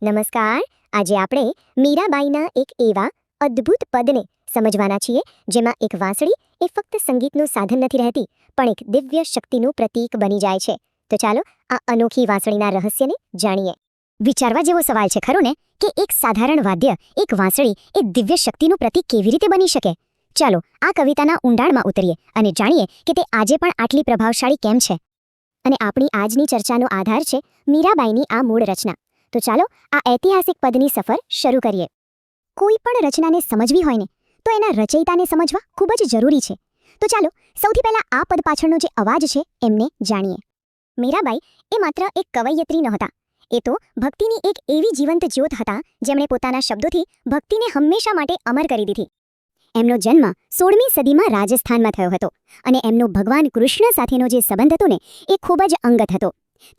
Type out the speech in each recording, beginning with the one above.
નમસ્કાર. આજે આપણે મીરાબાઈના એક એવા અદ્ભુત પદને સમજવાના છીએ જેમાં એક વાંસળી એ ફક્ત સંગીતનું સાધન નથી રહેતી પણ એક દિવ્ય શક્તિનું પ્રતીક બની જાય છે. તો ચાલો આ અનોખી વાંસળીના રહસ્યને જાણીએ. વિચારવા જેવો સવાલ છે ખરો ને કે એક સાધારણ વાદ્ય એક વાંસળી એ દિવ્ય શક્તિનું પ્રતીક કેવી રીતે બની શકે? ચાલો આ કવિતાના ઊંડાણમાં ઉતરીએ અને જાણીએ કે તે આજે પણ આટલી પ્રભાવશાળી કેમ છે. અને આપણી આજની ચર્ચાનો આધાર છે મીરાબાઈની આ મૂળ રચના. તો ચાલો આ ઐતિહાસિક પદની સફર શરૂ કરીએ. કોઈ પણ રચનાને સમજવી હોય ને તો એના રચયિતાને સમજવા ખૂબ જ જરૂરી છે. તો ચાલો સૌથી પહેલા આ પદ પાછળનો જે અવાજ છે એમને જાણીએ. મીરાબાઈ એ માત્ર એક કવયિત્રી નહોતા. એ તો ભક્તિની એક એવી જીવંત જ્યોત હતા જેમણે પોતાના શબ્દોથી ભક્તિને હંમેશા માટે અમર કરી દીધી. એમનો જન્મ 16મી સદીમાં રાજસ્થાનમાં થયો હતો અને એમનો ભગવાન કૃષ્ણ સાથેનો જે સંબંધ હતો ને એ ખૂબ જ અંગત હતો.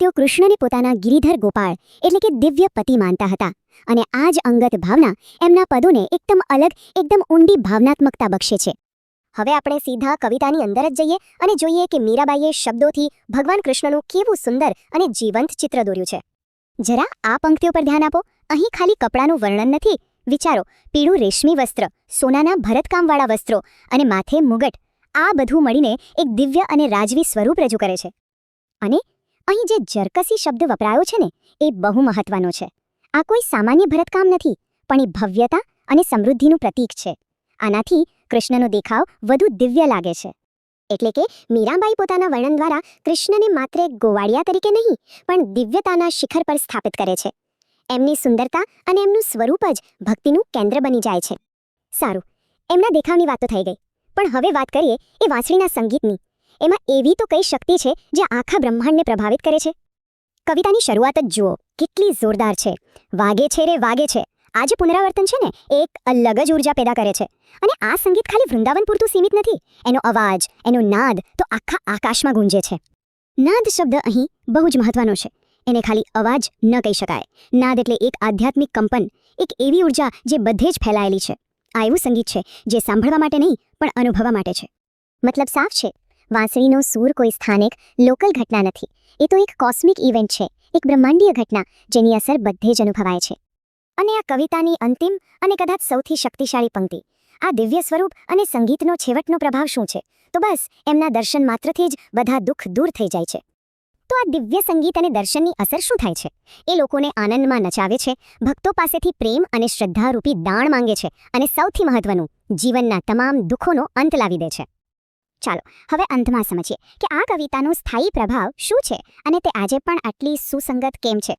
તેઓ કૃષ્ણને પોતાના ગિરિધર ગોપાળ એટલે કે દિવ્ય પતિ માનતા હતા અને આ જ અંગત ભાવના એમના પદોને એકદમ અલગ, એકદમ ઊંડી ભાવનાત્મકતા બક્ષે છે. હવે આપણે સીધા કવિતાની અંદર જ જઈએ અને જોઈએ કે મીરાબાઈએ શબ્દોથી ભગવાન કૃષ્ણનું કેવું સુંદર અને જીવંત ચિત્ર દોર્યું છે. જરા આ પંક્તિઓ પર ધ્યાન આપો. અહીં ખાલી કપડાનું વર્ણન નથી. વિચારો, પીળું રેશમી વસ્ત્ર, સોનાના ભરતકામવાળા વસ્ત્રો અને માથે મુગટ, આ બધું મળીને એક દિવ્ય અને રાજવી સ્વરૂપ રજૂ કરે છે. અને અહીં જે જરકસી શબ્દ વપરાયો છે ને એ બહુ મહત્વનો છે. આ કોઈ સામાન્ય ભરતકામ નથી પણ એ ભવ્યતા અને સમૃદ્ધિનું પ્રતીક છે. આનાથી કૃષ્ણનો દેખાવ વધુ દિવ્ય લાગે છે. એટલે કે મીરાબાઈ પોતાના વર્ણન દ્વારા કૃષ્ણને માત્ર એક ગોવાળિયા તરીકે નહીં પણ દિવ્યતાના શિખર પર સ્થાપિત કરે છે. એમની સુંદરતા અને એમનું સ્વરૂપ જ ભક્તિનું કેન્દ્ર બની જાય છે. સારું, એમના દેખાવની વાત તો થઈ ગઈ, પણ હવે વાત કરીએ એ વાંસળીના સંગીતની. એમાં એવી તો કઈ શક્તિ છે જે આખા બ્રહ્માંડને પ્રભાવિત કરે છે. કવિતાની શરૂઆત જ જુઓ, કેટલી જોરદાર છે. વાગે છે રે વાગે છે. આ જે પુનરાવર્તન છે ને એ એક અલગ જ ઉર્જા પેદા કરે છે. અને આ સંગીત ખાલી વૃંદાવન પૂરતું સીમિત નથી. એનો અવાજ, એનો નાદ તો આખા આકાશમાં ગુંજે છે. નાદ શબ્દ અહીં બહુ જ મહત્વનો છે. એને ખાલી અવાજ ન કહી શકાય. નાદ એટલે એક આધ્યાત્મિક કંપન, એક એવી ઉર્જા જે બધે જ ફેલાયેલી છે. આ એવું સંગીત છે જે સાંભળવા માટે નહીં પણ અનુભવવા માટે છે. મતલબ સાફ છે, વાંસળીનો સૂર કોઈ સ્થાનિક લોકલ ઘટના નથી. એ તો એક કોસ્મિક ઇવેન્ટ છે, એક બ્રહ્માંડીય ઘટના જેની અસર બધે જ અનુભવાય છે. અને આ કવિતાની અંતિમ અને કદાચ સૌથી શક્તિશાળી પંક્તિ, આ દિવ્ય સ્વરૂપ અને સંગીતનો છેવટનો પ્રભાવ શું છે? તો બસ એમના દર્શન માત્રથી જ બધા દુઃખ દૂર થઈ જાય છે. તો આ દિવ્ય સંગીત અને દર્શનની અસર શું થાય છે? એ લોકોને આનંદમાં નચાવે છે, ભક્તો પાસેથી પ્રેમ અને શ્રદ્ધારૂપી દાણ માંગે છે અને સૌથી મહત્વનું, જીવનના તમામ દુઃખોનો અંત લાવી દે છે. ચાલો હવે અંતમાં સમજીએ કે આ કવિતાનો સ્થાયી પ્રભાવ શું છે અને તે આજે પણ આટલી સુસંગત કેમ છે.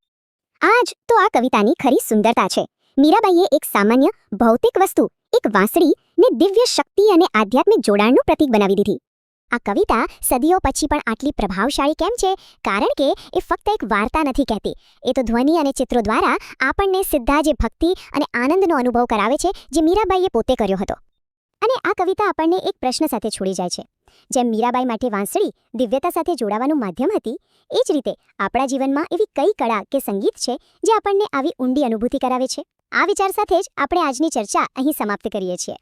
આ જ તો આ કવિતાની ખરી સુંદરતા છે. મીરાબાઈએ એક સામાન્ય ભૌતિક વસ્તુ, એક વાંસળીને દિવ્ય શક્તિ અને આધ્યાત્મિક જોડાણનું પ્રતીક બનાવી દીધી. આ કવિતા સદીઓ પછી પણ આટલી પ્રભાવશાળી કેમ છે? કારણ કે એ ફક્ત એક વાર્તા નથી કહેતી. એ તો ધ્વનિ અને ચિત્રો દ્વારા આપણને સીધા જે ભક્તિ અને આનંદનો અનુભવ કરાવે છે જે મીરાબાઈએ પોતે કર્યો હતો. અને આ કવિતા આપણને એક પ્રશ્ન સાથે છોડી જાય છે. જેમ મીરાબાઈ માટે વાંસળી દિવ્યતા સાથે જોડાવાનું માધ્યમ હતી, એ જ રીતે આપણા જીવનમાં એવી કઈ કળા કે સંગીત છે જે આપણને આવી ઊંડી અનુભૂતિ કરાવે છે. આ વિચાર સાથે જ આપણે આજની ચર્ચા અહીં સમાપ્ત કરીએ છીએ.